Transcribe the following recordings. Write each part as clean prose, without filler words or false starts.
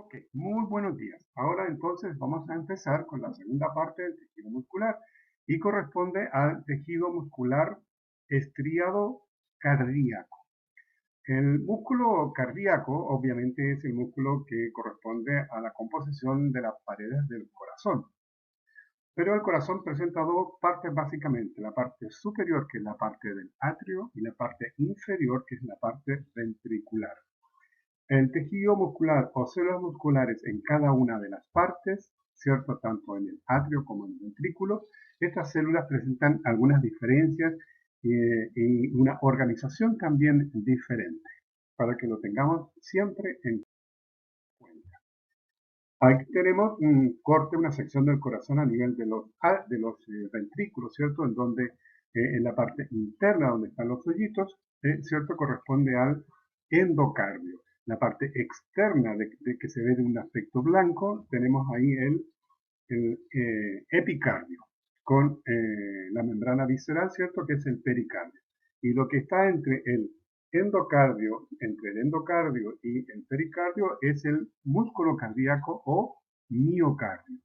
Ok, muy buenos días. Ahora entonces vamos a empezar con la segunda parte del tejido muscular y corresponde al tejido muscular estriado cardíaco. El músculo cardíaco obviamente es el músculo que corresponde a la composición de las paredes del corazón. Pero el corazón presenta dos partes básicamente, la parte superior que es la parte del atrio y la parte inferior que es la parte ventricular. El tejido muscular o células musculares en cada una de las partes, ¿cierto? Tanto en el atrio como en el ventrículo, estas células presentan algunas diferencias y una organización también diferente, para que lo tengamos siempre en cuenta. Aquí tenemos un corte, una sección del corazón a nivel de los ventrículos, ¿cierto? En donde en la parte interna, donde están los hoyitos, ¿cierto? Corresponde al endocardio. La parte externa de que se ve de un aspecto blanco, tenemos ahí el epicardio, con la membrana visceral, ¿cierto? Que es el pericardio. Y lo que está entre el endocardio y el pericardio es el músculo cardíaco o miocardio.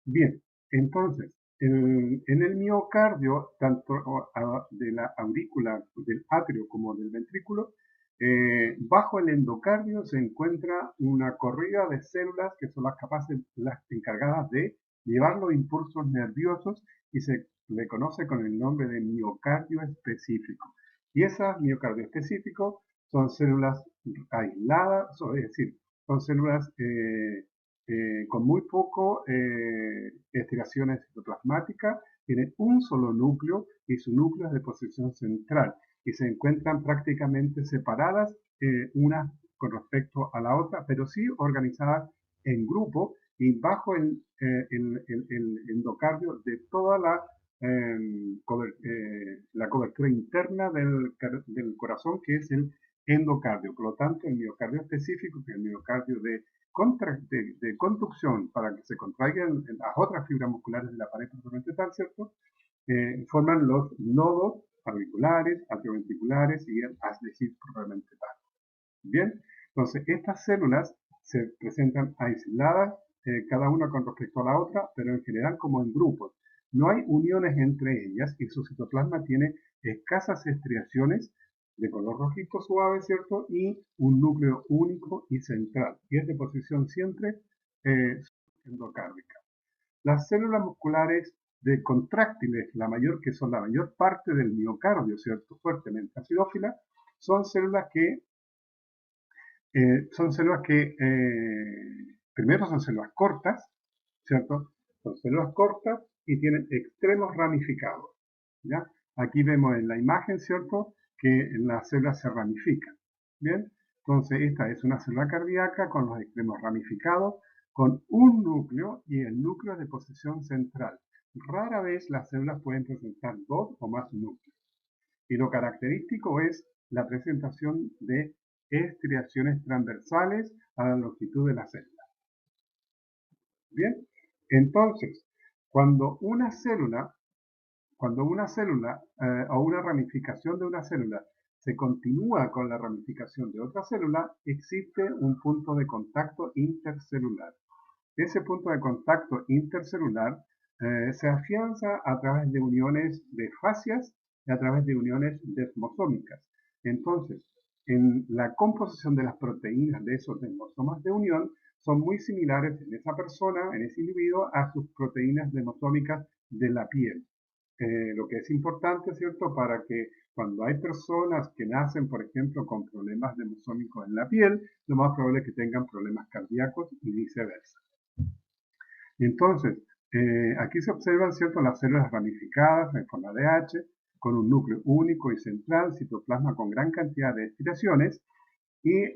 Bien, entonces, en el miocardio, tanto de la aurícula, del atrio como del ventrículo, bajo el endocardio se encuentra una corrida de células que son las encargadas de llevar los impulsos nerviosos y se le conoce con el nombre de miocardio específico. Y esas miocardio específicos son células aisladas, es decir, son células con muy poco estiraciones citoplasmáticas, tienen un solo núcleo y su núcleo es de posición central y se encuentran prácticamente separadas unas con respecto a la otra, pero sí organizadas en grupo y bajo el endocardio de toda la cobertura interna del corazón, que es el endocardio. Por lo tanto, el miocardio específico, que es el miocardio de conducción para que se contraigan las otras fibras musculares de la pared propiamente tal, ¿cierto? Forman los nodos auriculares, atrioventriculares y el haz decir propiamente tal. Bien, entonces estas células se presentan aisladas, cada una con respecto a la otra, pero en general como en grupos. No hay uniones entre ellas y su citoplasma tiene escasas estriaciones de color rojito suave, ¿cierto? Y un núcleo único y central. Y es de posición siempre endocárdica. Las células musculares de contráctiles, que son la mayor parte del miocardio, ¿cierto? Fuertemente acidófilas, son células que primero son células cortas, ¿cierto? Son células cortas y tienen extremos ramificados, ¿ya? Aquí vemos en la imagen, ¿cierto? Que las células se ramifican, ¿bien? Entonces, esta es una célula cardíaca con los extremos ramificados, con un núcleo y el núcleo es de posición central. Rara vez las células pueden presentar dos o más núcleos. Y lo característico es la presentación de estriaciones transversales a la longitud de la célula. Bien, entonces, cuando una célula, o una ramificación de una célula se continúa con la ramificación de otra célula, existe un punto de contacto intercelular. Ese punto de contacto intercelular se afianza a través de uniones de fascias y a través de uniones desmosómicas. Entonces, en la composición de las proteínas de esos desmosomas de unión son muy similares en esa persona, en ese individuo, a sus proteínas desmosómicas de la piel. Lo que es importante, ¿cierto?, para que cuando hay personas que nacen, por ejemplo, con problemas desmosómicos en la piel, lo más probable es que tengan problemas cardíacos y viceversa. Entonces, aquí se observan, ¿cierto?, las células ramificadas en forma de H, con un núcleo único y central, citoplasma con gran cantidad de estiraciones, y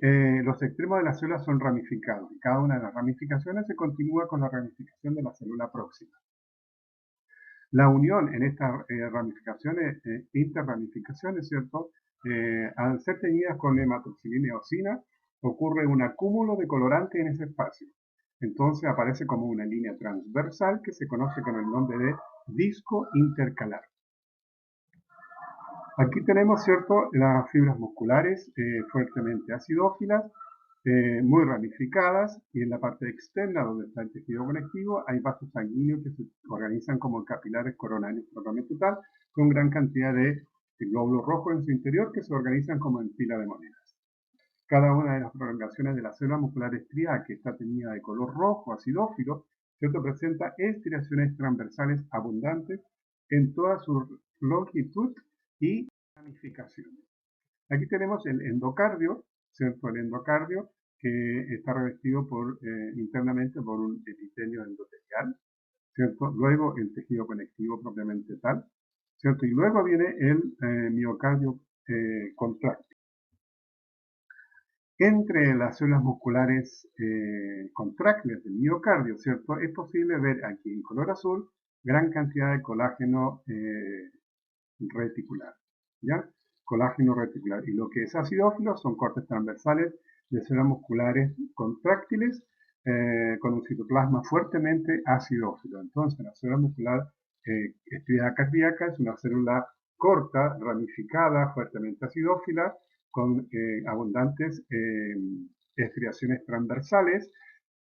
los extremos de las células son ramificados. Y cada una de las ramificaciones se continúa con la ramificación de la célula próxima. La unión en estas ramificaciones, interramificaciones, ¿cierto?, al ser teñidas con hematoxilina y eosina, ocurre un acúmulo de colorante en ese espacio. Entonces aparece como una línea transversal que se conoce con el nombre de disco intercalar. Aquí tenemos, ¿cierto?, las fibras musculares fuertemente acidófilas, muy ramificadas, y en la parte externa, donde está el tejido conectivo, hay vasos sanguíneos que se organizan como capilares coronarios propiamente tal, con gran cantidad de glóbulos rojos en su interior que se organizan como en fila de monedas. Cada una de las prolongaciones de la célula muscular estriada, que está teñida de color rojo acidófilo, ¿cierto?, presenta estriaciones transversales abundantes en toda su longitud y ramificaciones. Aquí tenemos el endocardio, ¿cierto? El endocardio que está revestido internamente por un epitelio endotelial, ¿cierto? Luego el tejido conectivo propiamente tal, ¿cierto? Y luego viene el miocardio contráctil. Entre las células musculares contráctiles del miocardio, ¿cierto?, es posible ver aquí en color azul gran cantidad de colágeno reticular, ¿ya? Colágeno reticular. Y lo que es acidófilo son cortes transversales de células musculares contráctiles con un citoplasma fuertemente acidófilo. Entonces, la célula muscular estriada cardíaca es una célula corta, ramificada, fuertemente acidófila, con abundantes estriaciones transversales,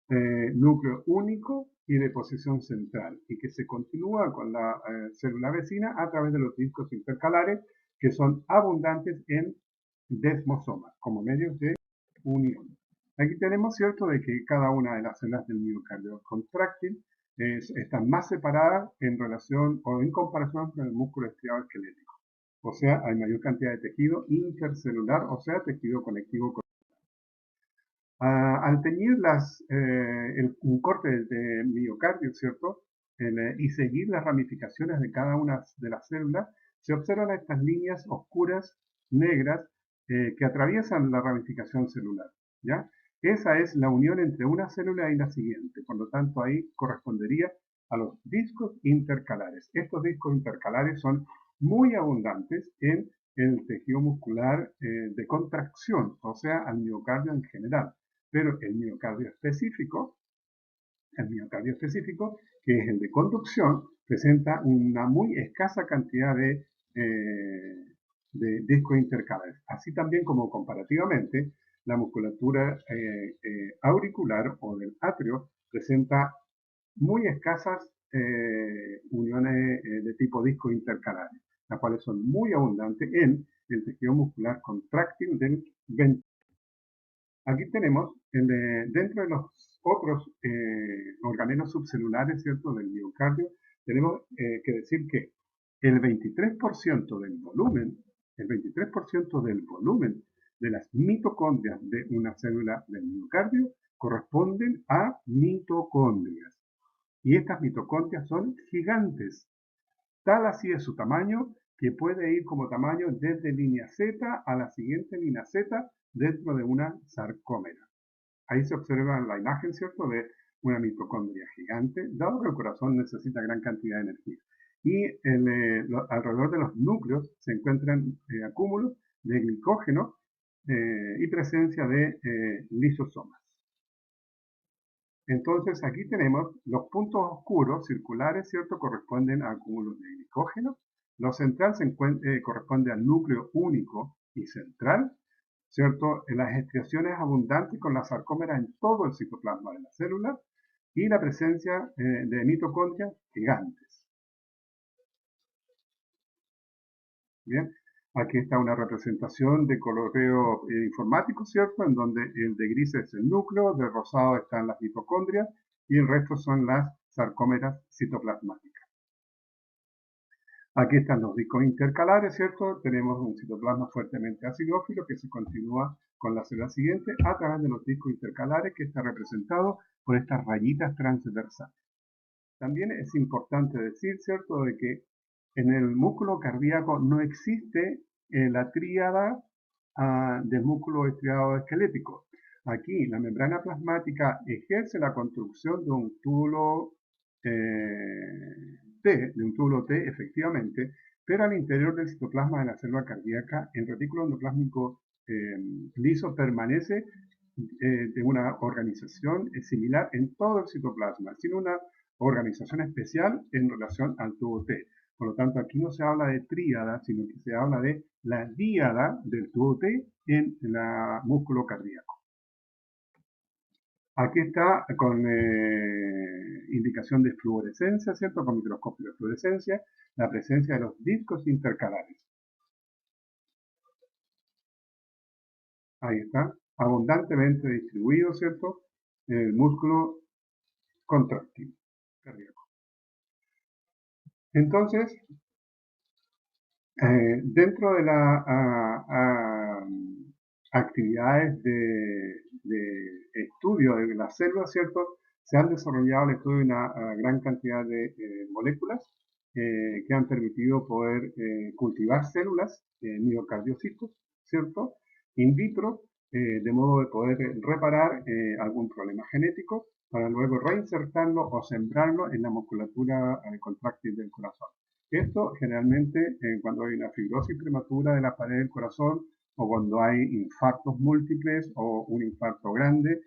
núcleo único y de posición central, y que se continúa con la célula vecina a través de los discos intercalares, que son abundantes en desmosomas, como medios de unión. Aquí tenemos cierto de que cada una de las células del miocardio contráctil están más separadas en relación o en comparación con el músculo estriado esquelético. O sea, hay mayor cantidad de tejido intercelular, o sea, tejido conectivo. Al teñir un corte de miocardio, ¿cierto? Y seguir las ramificaciones de cada una de las células, se observan estas líneas oscuras, negras, que atraviesan la ramificación celular, ¿ya? Esa es la unión entre una célula y la siguiente, por lo tanto ahí correspondería a los discos intercalares. Estos discos intercalares son muy abundantes en el tejido muscular de contracción, o sea, al miocardio en general. Pero el miocardio específico, que es el de conducción, presenta una muy escasa cantidad de discos intercalares. Así también como comparativamente, la musculatura auricular o del atrio presenta muy escasas uniones de tipo disco intercalares, las cuales son muy abundantes en el tejido muscular contráctil del ventrículo. Aquí tenemos, dentro de los otros organelos subcelulares, ¿cierto?, del miocardio, tenemos que decir que el 23% del volumen, el 23% del volumen de las mitocondrias de una célula del miocardio corresponden a mitocondrias. Y estas mitocondrias son gigantes. Tal así es su tamaño que puede ir como tamaño desde línea Z a la siguiente línea Z dentro de una sarcómera. Ahí se observa la imagen, ¿cierto?, de una mitocondria gigante, dado que el corazón necesita gran cantidad de energía. Y alrededor de los núcleos se encuentran acúmulos de glicógeno y presencia de lisosomas. Entonces aquí tenemos los puntos oscuros circulares, ¿cierto?, corresponden a acúmulos de glicógeno. Lo central corresponde al núcleo único y central, ¿cierto? Las estriaciones abundantes con la sarcómera en todo el citoplasma de la célula y la presencia de mitocondrias gigantes. Bien, aquí está una representación de coloreo informático, ¿cierto? En donde el de gris es el núcleo, de rosado están las mitocondrias y el resto son las sarcómeras citoplasmáticas. Aquí están los discos intercalares, ¿cierto? Tenemos un citoplasma fuertemente acidófilo que se continúa con la célula siguiente a través de los discos intercalares, que está representado por estas rayitas transversales. También es importante decir, ¿cierto?, de que en el músculo cardíaco no existe la tríada del músculo estriado esquelético. Aquí la membrana plasmática ejerce la construcción de un túbulo T, efectivamente, pero al interior del citoplasma de la célula cardíaca, el retículo endoplásmico liso permanece de una organización similar en todo el citoplasma, sin una organización especial en relación al tubo T. Por lo tanto, aquí no se habla de tríada, sino que se habla de la díada del tubo T en el músculo cardíaco. Aquí está con indicación de fluorescencia, ¿cierto? Con microscopio de fluorescencia, la presencia de los discos intercalares. Ahí está, abundantemente distribuido, ¿cierto? En el músculo contráctil cardíaco. Entonces, dentro de las actividades de estudio de las células, ¿cierto? Se han desarrollado el estudio de una gran cantidad de moléculas que han permitido poder cultivar células, miocardiocitos, ¿cierto? In vitro, de modo de poder reparar algún problema genético para luego reinsertarlo o sembrarlo en la musculatura contráctil del corazón. Esto generalmente cuando hay una fibrosis prematura de la pared del corazón o cuando hay infartos múltiples o un infarto grande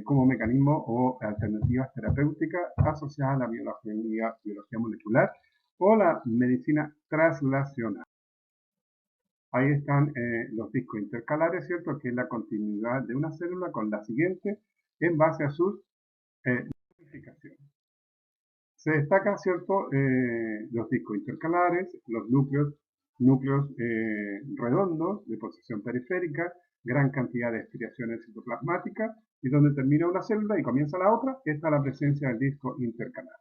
como mecanismo o alternativas terapéuticas asociadas a la biología molecular o la medicina translacional. Ahí están los discos intercalares, ¿cierto? Que es la continuidad de una célula con la siguiente en base a sus ramificaciones. Se destacan, ¿cierto? Los discos intercalares, los núcleos redondos de posición periférica, gran cantidad de estriaciones citoplasmáticas, y donde termina una célula y comienza la otra, está la presencia del disco intercalar.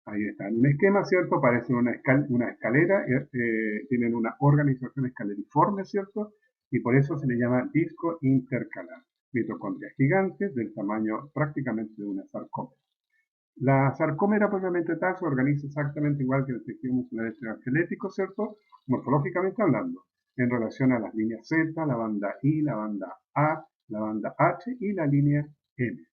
Ahí está. En un esquema, ¿cierto? Parece una escalera, tienen una organización escaleriforme, ¿cierto? Y por eso se le llama disco intercalar. Mitocondrias gigantes del tamaño prácticamente de una sarcómera. La sarcómera propiamente tal se organiza exactamente igual que el tejido muscular esquelético, ¿cierto? Morfológicamente hablando, en relación a las líneas Z, la banda I, la banda A, la banda H y la línea M.